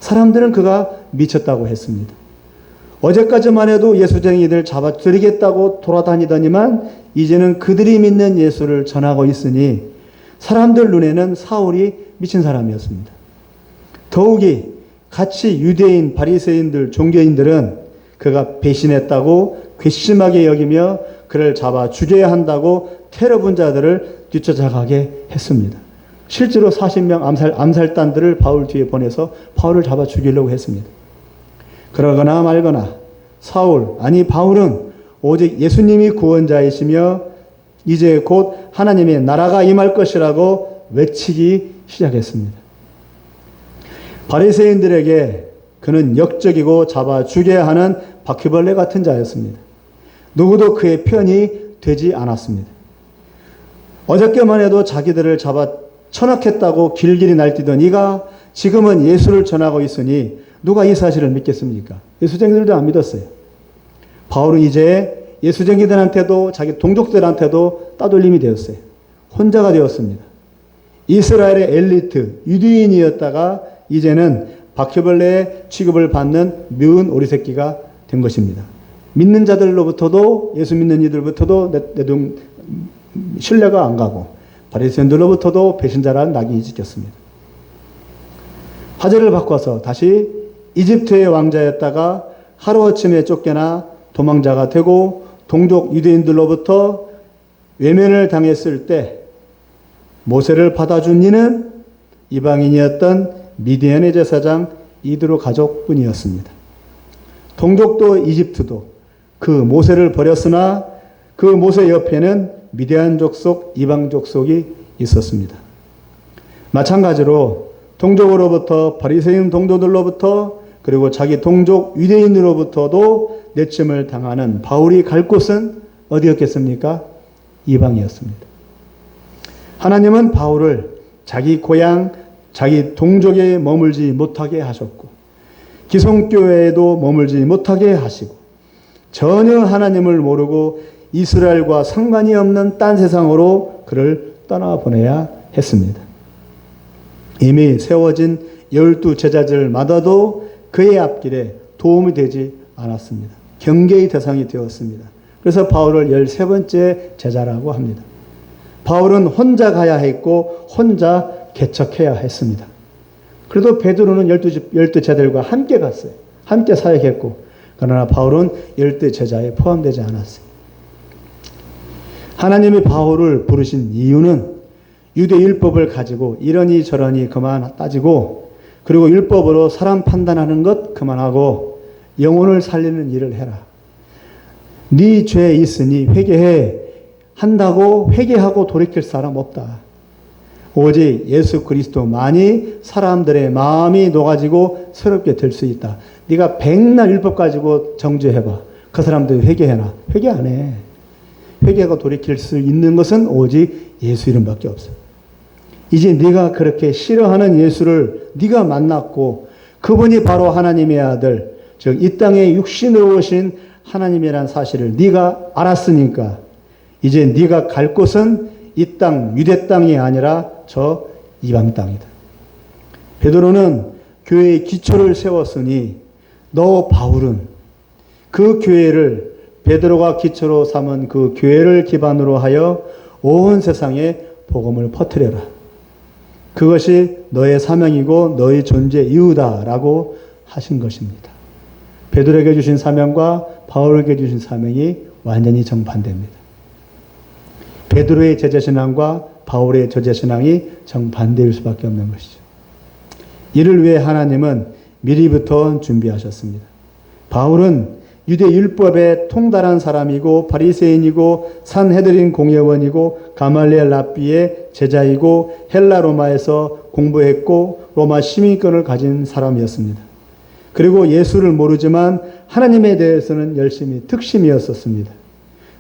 사람들은 그가 미쳤다고 했습니다. 어제까지만 해도 예수쟁이들 잡아들이겠다고 돌아다니더니만 이제는 그들이 믿는 예수를 전하고 있으니 사람들 눈에는 사울이 미친 사람이었습니다. 더욱이 같이 유대인, 바리새인들, 종교인들은 그가 배신했다고 괘씸하게 여기며 그를 잡아 죽여야 한다고 테러 분자들을 뒤쫓아가게 했습니다. 실제로 40명 암살단들을 바울 뒤에 보내서 바울을 잡아 죽이려고 했습니다. 그러거나 말거나 바울은 오직 예수님이 구원자이시며 이제 곧 하나님의 나라가 임할 것이라고 외치기 시작했습니다. 바리새인들에게 그는 역적이고 잡아 죽여야 하는 바퀴벌레 같은 자였습니다. 누구도 그의 편이 되지 않았습니다. 어저께만 해도 자기들을 잡아 천악했다고 길길이 날뛰던 이가 지금은 예수를 전하고 있으니 누가 이 사실을 믿겠습니까? 예수쟁이들도 안 믿었어요. 바울은 이제 예수쟁이들한테도 자기 동족들한테도 따돌림이 되었어요. 혼자가 되었습니다. 이스라엘의 엘리트, 유대인이었다가 이제는 바퀴벌레의 취급을 받는 미운 오리새끼가 된 것입니다. 믿는 자들로부터도, 예수 믿는 이들부터도 신뢰가 안 가고 바리새인들로부터도 배신자라는 낙인이 찍혔습니다. 화제를 바꿔서 다시 이집트의 왕자였다가 하루아침에 쫓겨나 도망자가 되고 동족 유대인들로부터 외면을 당했을 때 모세를 받아준 이는 이방인이었던 미디안의 제사장 이드로 가족뿐이었습니다. 동족도 이집트도 그 모세를 버렸으나 그 모세 옆에는 미디안 족속, 이방 족속이 있었습니다. 마찬가지로 동족으로부터, 바리새인 동료들로부터, 그리고 자기 동족 유대인으로부터도 내침을 당하는 바울이 갈 곳은 어디였겠습니까? 이방이었습니다. 하나님은 바울을 자기 고향, 자기 동족에 머물지 못하게 하셨고 기성교회에도 머물지 못하게 하시고 전혀 하나님을 모르고 이스라엘과 상관이 없는 딴 세상으로 그를 떠나보내야 했습니다. 이미 세워진 12 제자들마다도 그의 앞길에 도움이 되지 않았습니다. 경계의 대상이 되었습니다. 그래서 바울을 13번째 제자라고 합니다. 바울은 혼자 가야 했고 혼자 개척해야 했습니다. 그래도 베드로는 12 제자들과 함께 갔어요. 함께 사역했고, 그러나 바울은 12 제자에 포함되지 않았어요. 하나님이 바울을 부르신 이유는 유대 율법을 가지고 이러니 저러니 그만 따지고, 그리고 율법으로 사람 판단하는 것 그만하고 영혼을 살리는 일을 해라. 네 죄 있으니 회개해. 한다고 회개하고 돌이킬 사람 없다. 오직 예수 그리스도만이 사람들의 마음이 녹아지고 새롭게 될 수 있다. 네가 백날 율법 가지고 정죄해봐. 그 사람들 회개해라. 회개 안 해. 회개하고 돌이킬 수 있는 것은 오직 예수 이름밖에 없어. 이제 네가 그렇게 싫어하는 예수를 네가 만났고, 그분이 바로 하나님의 아들, 즉 이 땅에 육신으로 오신 하나님이라는 사실을 네가 알았으니까 이제 네가 갈 곳은 이 땅, 유대 땅이 아니라 저 이방 땅이다. 베드로는 교회의 기초를 세웠으니 너 바울은 그 교회를, 베드로가 기초로 삼은 그 교회를 기반으로 하여 온 세상에 복음을 퍼뜨려라. 그것이 너의 사명이고 너의 존재 이유다라고 하신 것입니다. 베드로에게 주신 사명과 바울에게 주신 사명이 완전히 정반대입니다. 베드로의 제자신앙과 바울의 제자신앙이 정반대일 수밖에 없는 것이죠. 이를 위해 하나님은 미리부터 준비하셨습니다. 바울은 유대 율법에 통달한 사람이고 바리새인이고 산헤드린 공회원이고 가말리엘 랍비의 제자이고 헬라 로마에서 공부했고 로마 시민권을 가진 사람이었습니다. 그리고 예수를 모르지만 하나님에 대해서는 열심히 특심이었었습니다.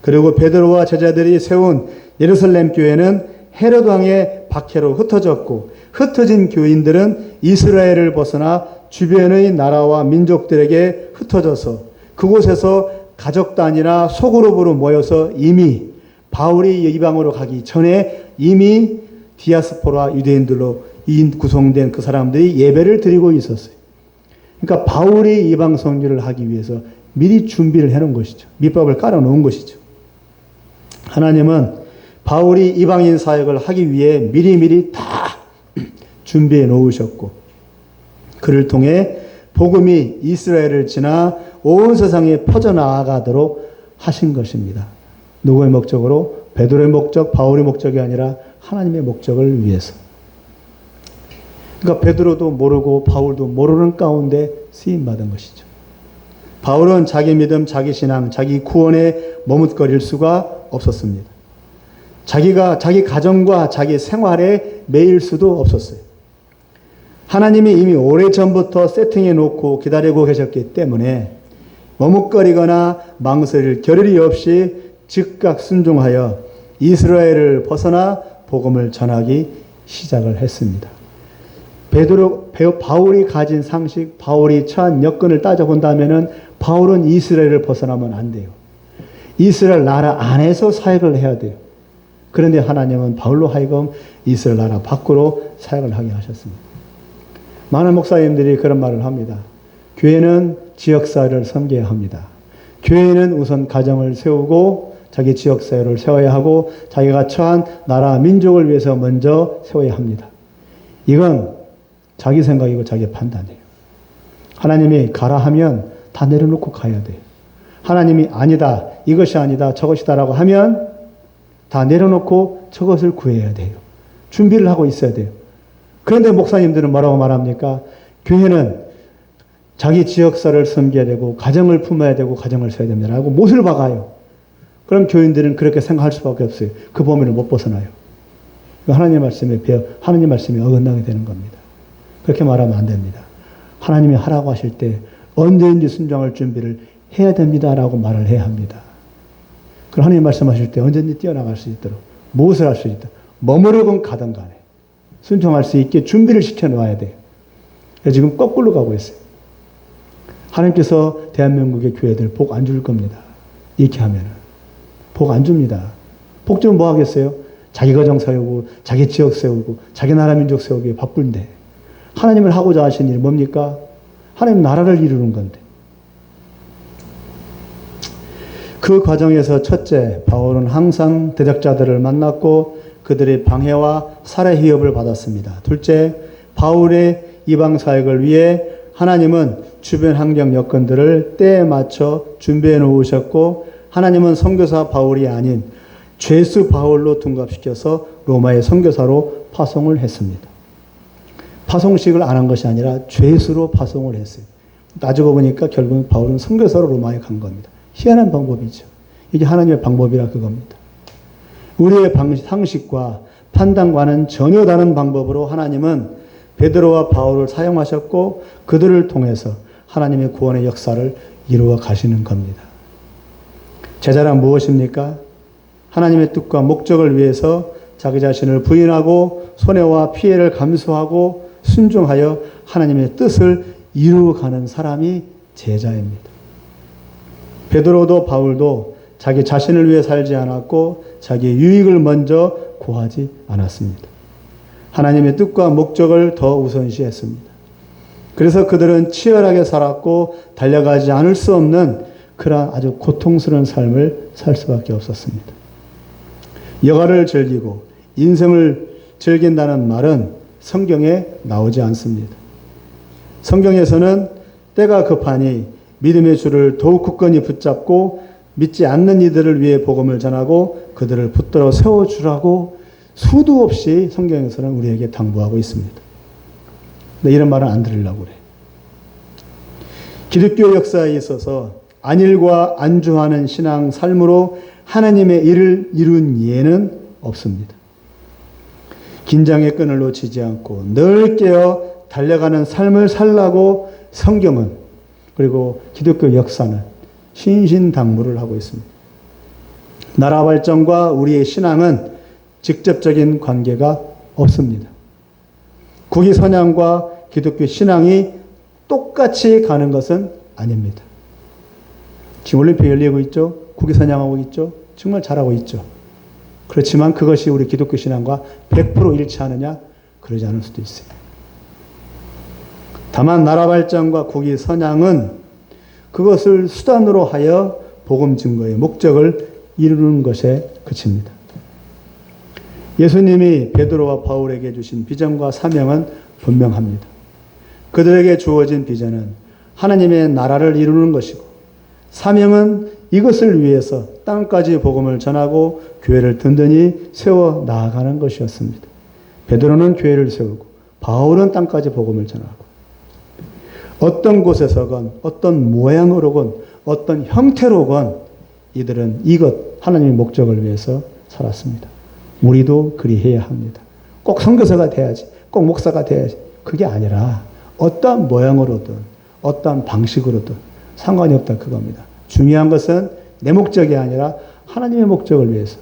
그리고 베드로와 제자들이 세운 예루살렘 교회는 헤롯 왕의 박해로 흩어졌고, 흩어진 교인들은 이스라엘을 벗어나 주변의 나라와 민족들에게 흩어져서 그곳에서 가족 단위나 소그룹으로 모여서 이미 바울이 이방으로 가기 전에 이미 디아스포라 유대인들로 구성된 그 사람들이 예배를 드리고 있었어요. 그러니까 바울이 이방 선교를 하기 위해서 미리 준비를 해놓은 것이죠. 밑밥을 깔아놓은 것이죠. 하나님은 바울이 이방인 사역을 하기 위해 미리미리 다 준비해 놓으셨고, 그를 통해 복음이 이스라엘을 지나 온 세상에 퍼져나가도록 하신 것입니다. 누구의 목적으로? 베드로의 목적, 바울의 목적이 아니라 하나님의 목적을 위해서. 그러니까 베드로도 모르고 바울도 모르는 가운데 쓰임받은 것이죠. 바울은 자기 믿음, 자기 신앙, 자기 구원에 머뭇거릴 수가 없었습니다. 자기 가정과 자기 생활에 매일 수도 없었어요. 하나님이 이미 오래전부터 세팅해 놓고 기다리고 계셨기 때문에 머뭇거리거나 망설일 겨를이 없이 즉각 순종하여 이스라엘을 벗어나 복음을 전하기 시작을 했습니다. 바울이 가진 상식, 바울이 처한 여건을 따져본다면 바울은 이스라엘을 벗어나면 안 돼요. 이스라엘 나라 안에서 사역을 해야 돼요. 그런데 하나님은 바울로 하여금 이스라엘 나라 밖으로 사역을 하게 하셨습니다. 많은 목사님들이 그런 말을 합니다. 교회는 지역사회를 섬겨야 합니다. 교회는 우선 가정을 세우고 자기 지역사회를 세워야 하고 자기가 처한 나라 민족을 위해서 먼저 세워야 합니다. 이건 자기 생각이고 자기 판단이에요. 하나님이 가라 하면 다 내려놓고 가야 돼요. 하나님이 아니다, 이것이 아니다, 저것이다라고 하면 다 내려놓고 저것을 구해야 돼요. 준비를 하고 있어야 돼요. 그런데 목사님들은 뭐라고 말합니까? 교회는 자기 지역사를 섬겨야 되고 가정을 품어야 되고 가정을 세워야 됩니다 라고 못을 박아요. 그럼 교인들은 그렇게 생각할 수밖에 없어요. 그 범위를 못 벗어나요. 하나님 말씀에 어긋나게 되는 겁니다. 그렇게 말하면 안 됩니다. 하나님이 하라고 하실 때 언제든지 순종할 준비를 해야 됩니다라고 말을 해야 합니다. 그럼 하나님 말씀하실 때 언제든지 뛰어나갈 수 있도록 무엇을 할 수 있다. 머무르건 가든 간에 순종할 수 있게 준비를 시켜놓아야 돼요. 지금 거꾸로 가고 있어요. 하나님께서 대한민국의 교회들 복 안 줄 겁니다. 이렇게 하면은 복 안 줍니다. 복 주면 뭐 하겠어요? 자기 가정 세우고 자기 지역 세우고 자기 나라 민족 세우기에 바쁜데 하나님을 하고자 하신 일이 뭡니까? 하나님 나라를 이루는 건데 그 과정에서 첫째, 바울은 항상 대적자들을 만났고 그들의 방해와 살해 위협을 받았습니다. 둘째, 바울의 이방 사역을 위해 하나님은 주변 환경 여건들을 때에 맞춰 준비해 놓으셨고 하나님은 선교사 바울이 아닌 죄수 바울로 둔갑시켜서 로마의 선교사로 파송을 했습니다. 파송식을 안 한 것이 아니라 죄수로 파송을 했어요. 따지고 보니까 결국은 바울은 선교사로 로마에 간 겁니다. 희한한 방법이죠. 이게 하나님의 방법이라 그겁니다. 우리의 상식과 판단과는 전혀 다른 방법으로 하나님은 베드로와 바울을 사용하셨고 그들을 통해서 하나님의 구원의 역사를 이루어 가시는 겁니다. 제자란 무엇입니까? 하나님의 뜻과 목적을 위해서 자기 자신을 부인하고 손해와 피해를 감수하고 순종하여 하나님의 뜻을 이루어가는 사람이 제자입니다. 베드로도 바울도 자기 자신을 위해 살지 않았고 자기의 유익을 먼저 구하지 않았습니다. 하나님의 뜻과 목적을 더 우선시했습니다. 그래서 그들은 치열하게 살았고 달려가지 않을 수 없는 그러한 아주 고통스러운 삶을 살 수밖에 없었습니다. 여가를 즐기고 인생을 즐긴다는 말은 성경에 나오지 않습니다. 성경에서는 때가 급하니 믿음의 줄을 더욱 굳건히 붙잡고 믿지 않는 이들을 위해 복음을 전하고 그들을 붙들어 세워주라고 수도 없이 성경에서는 우리에게 당부하고 있습니다. 근데 이런 말은 안 들으려고 그래. 기독교 역사에 있어서 안일과 안주하는 신앙 삶으로 하나님의 일을 이룬 예는 없습니다. 긴장의 끈을 놓치지 않고 늘 깨어 달려가는 삶을 살라고 성경은 그리고 기독교 역사는 신신당부를 하고 있습니다. 나라 발전과 우리의 신앙은 직접적인 관계가 없습니다. 국위선양과 기독교 신앙이 똑같이 가는 것은 아닙니다. 지금 올림픽 열리고 있죠. 국위선양하고 있죠. 정말 잘하고 있죠. 그렇지만 그것이 우리 기독교 신앙과 100% 일치하느냐? 그러지 않을 수도 있어요. 다만 나라 발전과 국위선양은 그것을 수단으로 하여 복음 증거의 목적을 이루는 것에 그칩니다. 예수님이 베드로와 바울에게 주신 비전과 사명은 분명합니다. 그들에게 주어진 비전은 하나님의 나라를 이루는 것이고 사명은 이것을 위해서 땅까지 복음을 전하고 교회를 든든히 세워 나아가는 것이었습니다. 베드로는 교회를 세우고 바울은 땅까지 복음을 전하고 어떤 곳에서건 어떤 모양으로건 어떤 형태로건 이들은 이것 하나님의 목적을 위해서 살았습니다. 우리도 그리해야 합니다. 꼭 선교사가 돼야지, 꼭 목사가 돼야지. 그게 아니라 어떠한 모양으로든 어떠한 방식으로든 상관이 없다 그겁니다. 중요한 것은 내 목적이 아니라 하나님의 목적을 위해서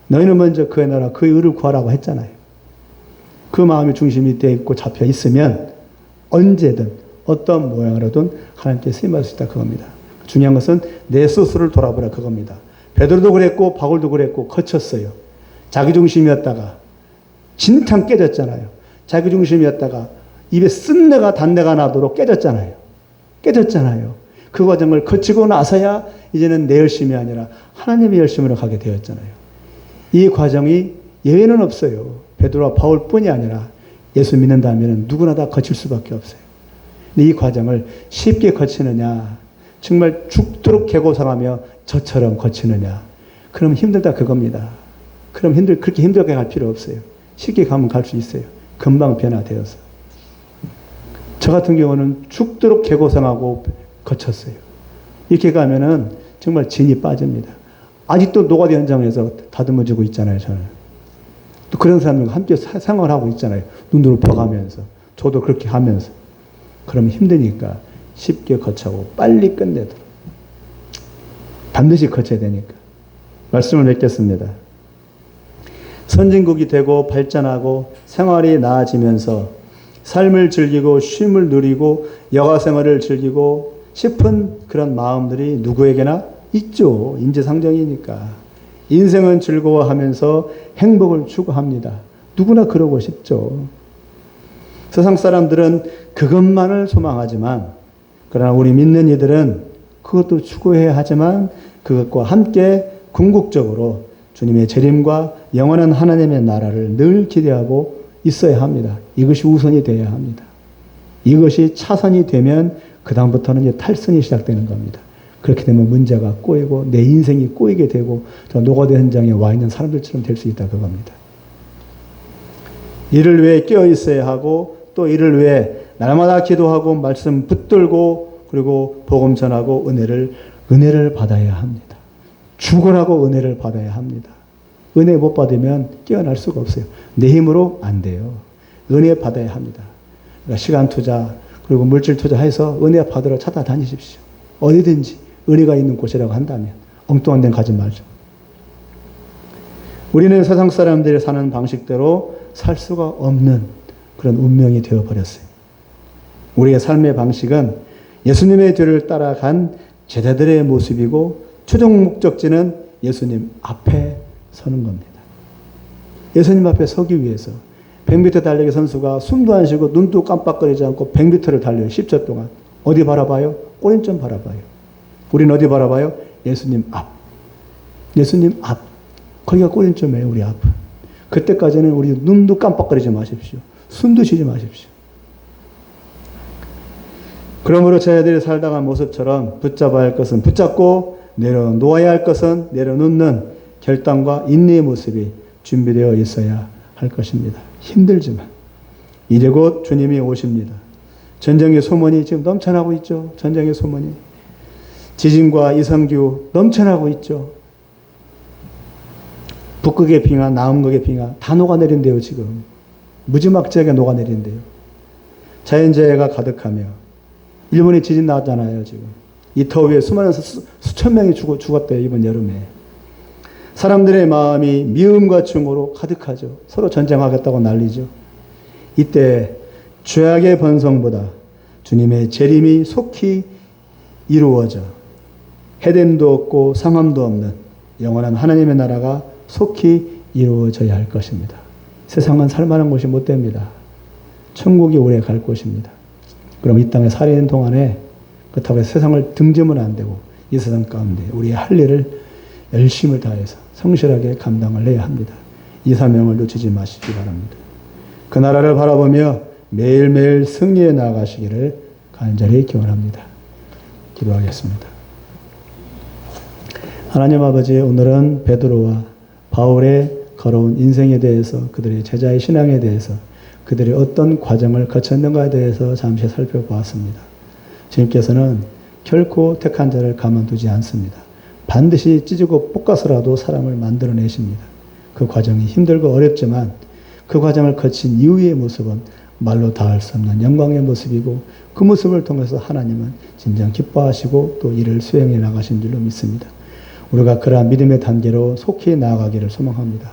너희는 먼저 그의 나라 그의 의를 구하라고 했잖아요. 그 마음이 중심이 되어 있고 잡혀 있으면 언제든 어떤 모양으로든 하나님께 쓰임받을 수 있다 그겁니다. 중요한 것은 내 스스로를 돌아보라 그겁니다. 베드로도 그랬고 바울도 그랬고 거쳤어요. 자기중심이었다가 진탕 깨졌잖아요. 자기중심이었다가 입에 쓴내가 단내가 나도록 깨졌잖아요. 깨졌잖아요. 그 과정을 거치고 나서야 이제는 내 열심이 아니라 하나님의 열심으로 가게 되었잖아요. 이 과정이 예외는 없어요. 베드로와 바울뿐이 아니라 예수 믿는다면 누구나 다 거칠 수밖에 없어요. 근데 이 과정을 쉽게 거치느냐, 정말 죽도록 개고상하며 저처럼 거치느냐, 그럼 힘들다 그겁니다. 그럼 그렇게 힘들게 갈 필요 없어요. 쉽게 가면 갈 수 있어요. 금방 변화되어서. 저 같은 경우는 죽도록 개고상하고 거쳤어요. 이렇게 가면은 정말 진이 빠집니다. 아직도 노가다 현장에서 다듬어주고 있잖아요, 저는. 또 그런 사람들과 함께 생활하고 있잖아요. 눈으로 벼가면서. 저도 그렇게 하면서. 그러면 힘드니까 쉽게 거쳐고 빨리 끝내도록. 반드시 거쳐야 되니까. 말씀을 맺겠습니다. 선진국이 되고 발전하고 생활이 나아지면서 삶을 즐기고 쉼을 누리고 여가 생활을 즐기고 싶은 그런 마음들이 누구에게나 있죠. 인지상정이니까. 인생은 즐거워하면서 행복을 추구합니다. 누구나 그러고 싶죠. 세상 사람들은 그것만을 소망하지만 그러나 우리 믿는 이들은 그것도 추구해야 하지만 그것과 함께 궁극적으로 주님의 재림과 영원한 하나님의 나라를 늘 기대하고 있어야 합니다. 이것이 우선이 되어야 합니다. 이것이 차선이 되면 그 다음부터는 이제 탈선이 시작되는 겁니다. 그렇게 되면 문제가 꼬이고 내 인생이 꼬이게 되고 저 노가다 현장에 와 있는 사람들처럼 될 수 있다 그겁니다. 이를 위해 깨어 있어야 하고 또 이를 위해 날마다 기도하고 말씀 붙들고 그리고 복음 전하고 은혜를 받아야 합니다. 죽어라고 은혜를 받아야 합니다. 은혜 못 받으면 깨어날 수가 없어요. 내 힘으로 안 돼요. 은혜 받아야 합니다. 그러니까 시간 투자 그리고 물질 투자해서 은혜 받으러 찾아다니십시오. 어디든지 은혜가 있는 곳이라고 한다면 엉뚱한 데는 가지 말죠. 우리는 세상 사람들이 사는 방식대로 살 수가 없는 그런 운명이 되어버렸어요. 우리의 삶의 방식은 예수님의 뒤를 따라간 제자들의 모습이고 최종 목적지는 예수님 앞에 서는 겁니다. 예수님 앞에 서기 위해서 100m 달리기 선수가 숨도 안 쉬고 눈도 깜빡거리지 않고 100m를 달려요. 10초 동안. 어디 바라봐요? 꼬림점 바라봐요. 우리는 어디 바라봐요? 예수님 앞. 예수님 앞. 거기가 꼬림점이에요. 우리 앞. 그때까지는 우리 눈도 깜빡거리지 마십시오. 숨도 쉬지 마십시오. 그러므로 저희들이 살다간 모습처럼 붙잡아야 할 것은 붙잡고 내려놓아야 할 것은 내려놓는 결단과 인내의 모습이 준비되어 있어야 할 것입니다. 힘들지만 이제 곧 주님이 오십니다. 전쟁의 소문이 지금 넘쳐나고 있죠. 전쟁의 소문이. 지진과 이성기후 넘쳐나고 있죠. 북극의 빙하, 남극의 빙하 다 녹아내린대요. 지금. 무지막지하게 녹아내린대요. 자연재해가 가득하며 일본에 지진 나왔잖아요. 지금. 이 더위에 수많은 수천 명이 죽었대요. 이번 여름에. 사람들의 마음이 미움과 증오로 가득하죠. 서로 전쟁하겠다고 난리죠. 이때 죄악의 번성보다 주님의 재림이 속히 이루어져 해됨도 없고 상함도 없는 영원한 하나님의 나라가 속히 이루어져야 할 것입니다. 세상은 살만한 곳이 못 됩니다. 천국이 오래 갈 곳입니다. 그럼 이 땅에 살아있는 동안에 그렇다고 해서 세상을 등지면 안 되고 이 세상 가운데 우리의 할 일을 열심을 다해서 성실하게 감당을 해야 합니다. 이 사명을 놓치지 마시기 바랍니다. 그 나라를 바라보며 매일매일 승리해 나아가시기를 간절히 기원합니다. 기도하겠습니다. 하나님 아버지, 오늘은 베드로와 바울의 걸어온 인생에 대해서 그들의 제자의 신앙에 대해서 그들이 어떤 과정을 거쳤는가에 대해서 잠시 살펴보았습니다. 주님께서는 결코 택한 자를 가만두지 않습니다. 반드시 찢고 볶아서라도 사람을 만들어내십니다. 그 과정이 힘들고 어렵지만 그 과정을 거친 이후의 모습은 말로 닿을 수 없는 영광의 모습이고 그 모습을 통해서 하나님은 진정 기뻐하시고 또 이를 수행해 나가신 줄로 믿습니다. 우리가 그러한 믿음의 단계로 속히 나아가기를 소망합니다.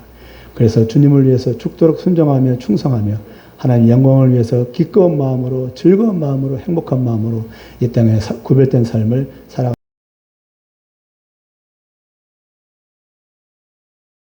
그래서 주님을 위해서 죽도록 순종하며 충성하며 하나님 영광을 위해서 기꺼운 마음으로 즐거운 마음으로 행복한 마음으로 이 땅에 구별된 삶을 살아가는